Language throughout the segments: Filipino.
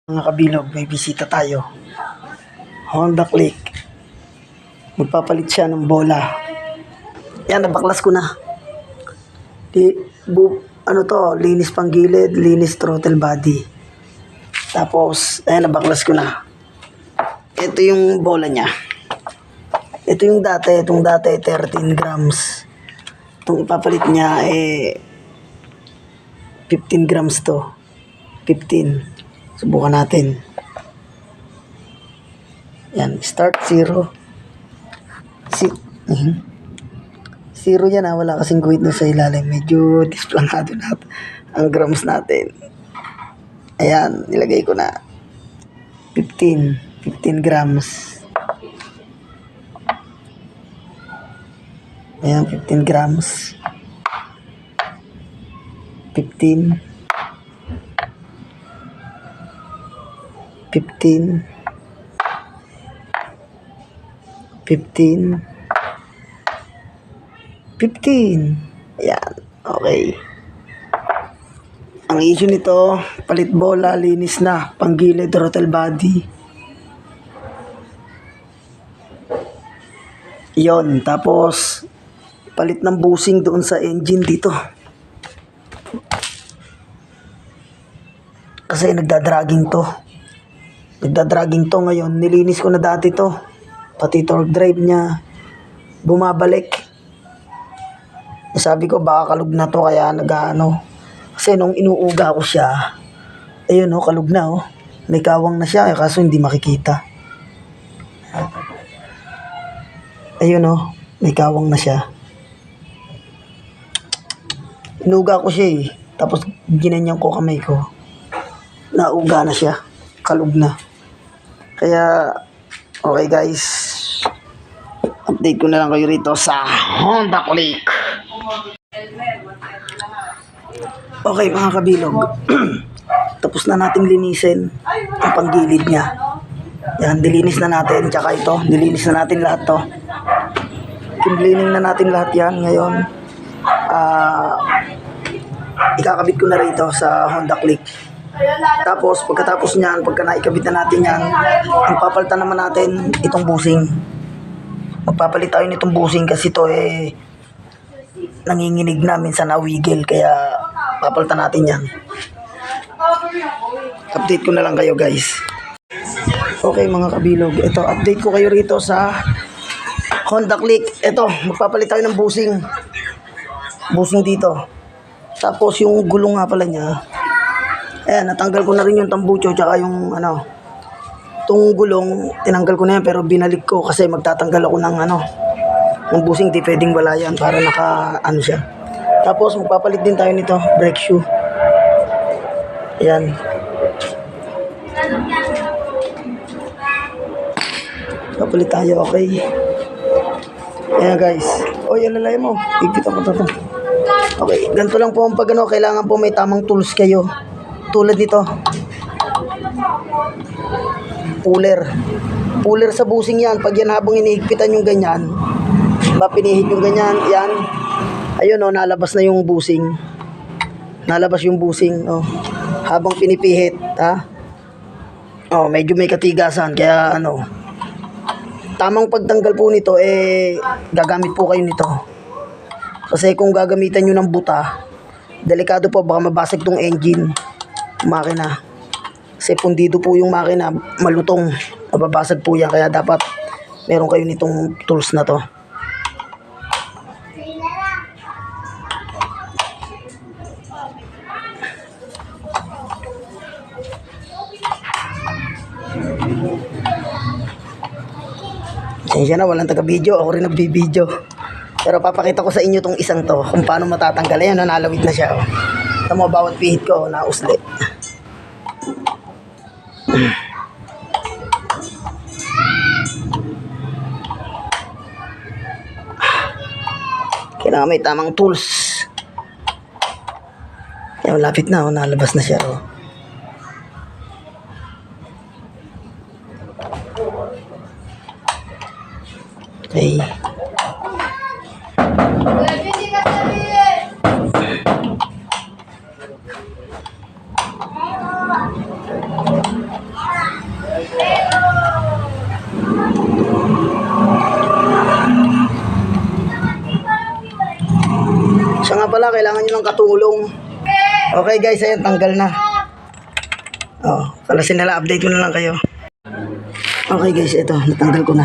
Mga kabilog, may bisita tayo. Honda Click. Magpapalit siya ng bola. Yan, nabaklas ko na. Linis pang gilid, linis throttle body. Tapos, ayan, nabaklas ko na. Ito yung bola niya. Itong dati 13 grams. Itong ipapalit niya, 15 grams to. 15. Subukan natin. Yan, start 0. Zero yan wala kasing guhit na sa ilalim. Medyo displangado na ang grams natin. Ayan, nilagay ko na. 15 grams. Ayan, 15 grams. 15. 15. Ayan, okay. Ang issue nito, palit bola, linis na, panggilid, throttle body. Yon, tapos palit ng bushing doon sa engine dito. Kasi nagdadragging to ngayon. Nilinis ko na dati to. Pati torque drive niya. Bumabalik. Sabi ko baka kalug na to kaya nag-ano. Kasi nung inuuga ko siya, ayun kalug na May kawang na siya kaso hindi makikita. Ayun may kawang na siya. Inuga ko siya Tapos ginanyan ko kamay ko. Nauga na siya. Kalug na. Kaya, okay guys. Update ko na lang kayo rito sa Honda Click. Okay mga kabilog. Tapos na natin linisin ang panggilid niya. Yan, dilinis na natin. Tsaka ito, dilinis na natin lahat to. Cleaning na natin lahat yan. Ngayon, ikakabit ko na rito sa Honda Click. Tapos, pagkatapos niyan, pagka naikabit na natin yan, ang papalitan naman natin itong bushing. Magpapalit tayo nitong bushing kasi ito nanginginig na, minsan nawigil, kaya papalitan natin yan. Update ko na lang kayo guys. Okay mga kabilog, ito, update ko kayo rito sa Honda Click. Ito, magpapalit tayo ng bushing. Bushing dito. Tapos yung gulong nga pala niya, ayan, natanggal ko na rin yung tambucho tsaka yung itong gulong, tinanggal ko na yan pero binalik ko kasi magtatanggal ako ng ng bushing, di pwedeng wala yan para siya. Tapos magpapalit din tayo nito, brake shoe. Ayan. Papalit tayo, okay. Ayan guys. Oy, alalay mo. Ipitan ko to. Okay, ganito lang po ang kailangan po may tamang tools kayo. Tulad nito. Puller sa bushing yan. Pag yan habang inihigpitan yung ganyan, pinihit yung ganyan, yan. Ayun nalabas na yung bushing. Nalabas yung bushing, habang pinipihit, medyo may katigasan, kaya tamang pagtanggal po nito, gagamit po kayo nito. Kasi kung gagamitan nyo ng buta, delikado po, baka mabasag tong engine, makina. Kasi pundido po yung makina, malutong, mababasag po yan. Kaya dapat meron kayo nitong tools na to. Sensya na, walang taga-video, ako rin nagbibideo. Pero papakita ko sa inyo tong isang to, kung paano matatanggal. Ayan, nalawit na siya. Tama, bawat pihit ko, nausli. Kailangan may tamang tools. Ayan, lapit na, nalabas na siya. Okay. pala, kailangan nyo ng katulong. Okay guys, ayun, tanggal na. Oh, palasin nila, update ko na lang kayo. Okay guys, ito, natanggal ko na.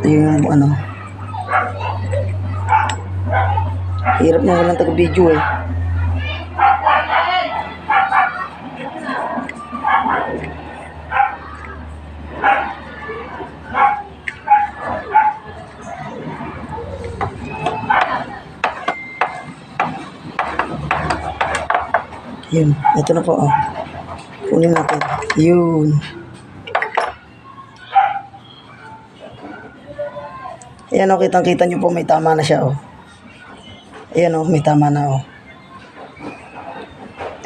Ito yung ano. Hirap na walang taga-video eh. Yun, ito na po oh. Kunin natin. Yun. Ayan oh, kitang-kita nyo po may tama na siya oh. Ayan oh, may tama na oh.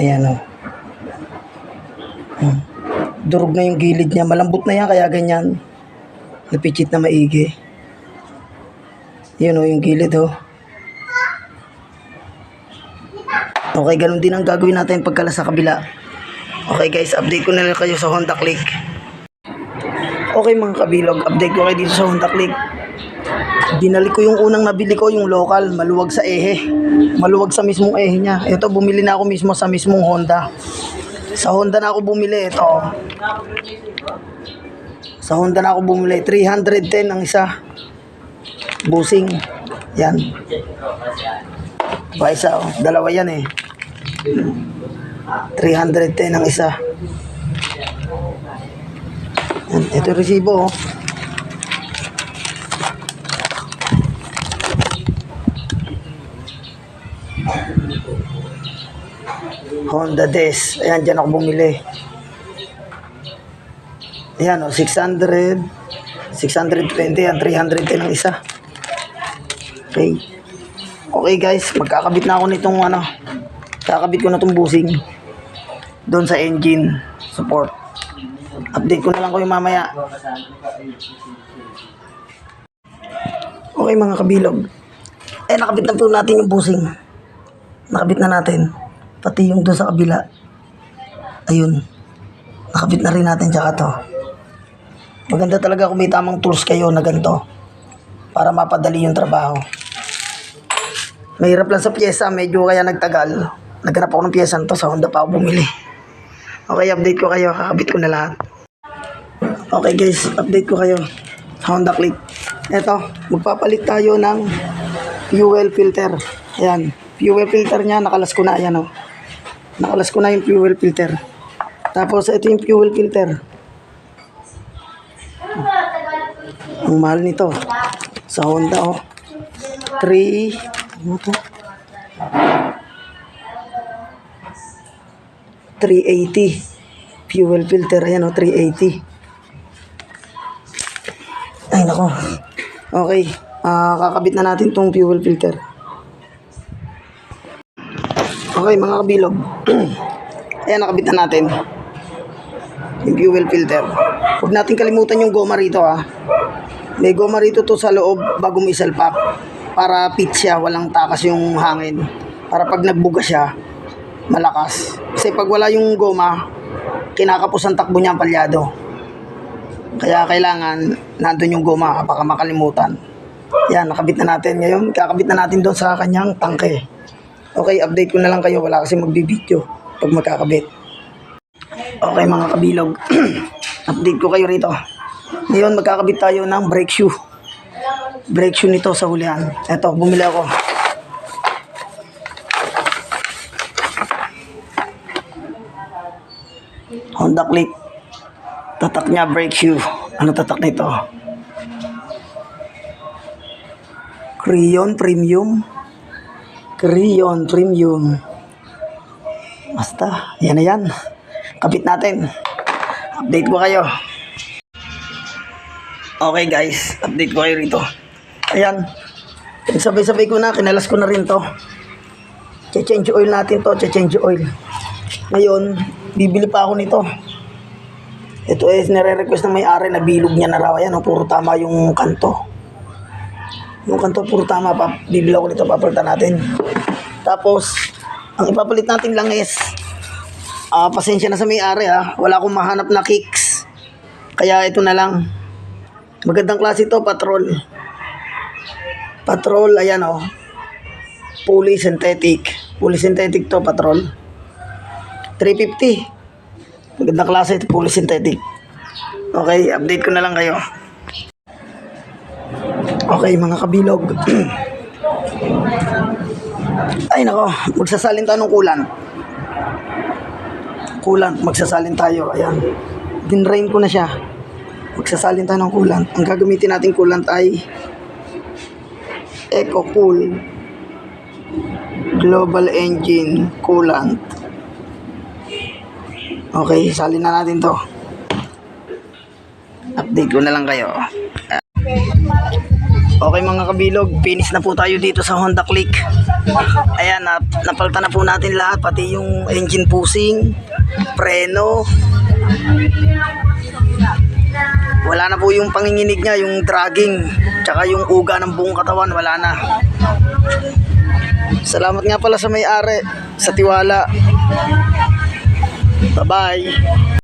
Ayan oh. Durog na yung gilid niya. Malambot na yan, kaya ganyan. Napitchit na maigi. Ayan oh, yung gilid oh. Okay, ganun din ang gagawin natin pagkala sa kabila. Okay guys, update ko na lang kayo sa Honda Click. Okay mga kabilog, update ko kayo dito sa Honda Click. Binalik ko yung unang nabili ko, yung local, maluwag sa ehe. Maluwag sa mismong ehe niya. Ito, bumili na ako mismo sa mismong Honda. Sa Honda na ako bumili, ito. Sa Honda na ako bumili, 310 ang isa. Busing. Yan. Pa isa, oh. Dalawa yan eh. 310 ang isa. Yan. Ito yung resibo oh. Honda Des. Ayan, dyan ako bumili. Ayan o, 600, 620, yan, 310 ang isa. Okay. Okay guys, magkakabit na ako nitong ano. Kakabit ko na itong busing. Doon sa engine support. Update ko na lang kayo mamaya. Okay mga kabilog. Eh, nakabit na po natin yung busing. Nakabit na natin. Pati yung doon sa kabila. Ayun. Nakabit na rin natin tsaka to. Maganda talaga kung may tamang tools kayo na ganito. Para mapadali yung trabaho. Mahirap lang sa pyesa. Medyo kaya nagtagal. Naghanap ako ng pyesa nito. Sa Honda pa ako bumili. Okay, update ko kayo. Kakabit ko na lahat. Okay guys, update ko kayo. Sa Honda Click. Eto, magpapalit tayo ng fuel filter. Ayan. Fuel filter niya, nakalas ko na. Ayan o. Nakalas ko na yung fuel filter. Tapos, ito yung fuel filter. Ang mahal nito. Sa Honda o. 380. Fuel filter. Ayan o, 380. Ay, nako. Okay. Kakabit na natin tong fuel filter. Okay, mga kabilog. Ayan, nakabit na natin. Yung fuel filter. Huwag natin kalimutan yung goma rito, ha. May goma rito to sa loob bago mo isalpak. Para fit siya, walang takas yung hangin. Para pag nagbuga siya, malakas. Kasi pag wala yung goma, kinakapos ang takbo niya ang palyado. Kaya kailangan nandun yung goma, baka makalimutan. Yan, nakabit na natin ngayon. Kakabit na natin doon sa kanyang tangke. Okay, update ko na lang kayo. Wala kasi magbibideo pag magkakabit. Okay mga kabilog. Update ko kayo rito. Ngayon magkakabit tayo ng brake shoe. Brake shoe nito sa hulihan. Eto, bumili ako. Honda Click. Tatak niya brake shoe. Ano tatak nito? Crayon Premium. Crayon Premium. Basta, yan na yan. Kapit natin. Update ko kayo. Okay guys, update ko kayo rito. Ayan. Sabay-sabay ko na, kinalas ko na rin to. Che-change oil natin to, che-change oil. Ngayon, bibili pa ako nito. Ito is nire-request ng may-ari na bilog niya na raw. Ayan, puro tama yung kanto. Yung kanto puro tama, bibili ako nito, papalitan natin. Tapos, ang ipapalit natin lang is, pasensya na sa may-ari ha, wala akong mahanap na kicks. Kaya ito na lang. Magandang klase ito, Patrol. Patrol, ayan o. fully synthetic. Fully synthetic to, patrol. 350. Magandang klase ito, fully synthetic. Okay, update ko na lang kayo. Okay, mga kabilog. Ay nako, magsasalin tayo ng coolant, magsasalin tayo. Ayan, dinrain ko na siya. Magsasalin tayo ng coolant. Ang gagamitin nating coolant ay EcoCool Global Engine Coolant. Okay, salin na natin to. Update ko na lang kayo. Okay mga kabilog, finish na po tayo dito sa Honda Click. Ayan, napalitan na po natin lahat, pati yung engine pusing, preno. Wala na po yung panginginig niya, yung dragging, tsaka yung uga ng buong katawan, wala na. Salamat nga pala sa may-ari, sa tiwala. Bye-bye.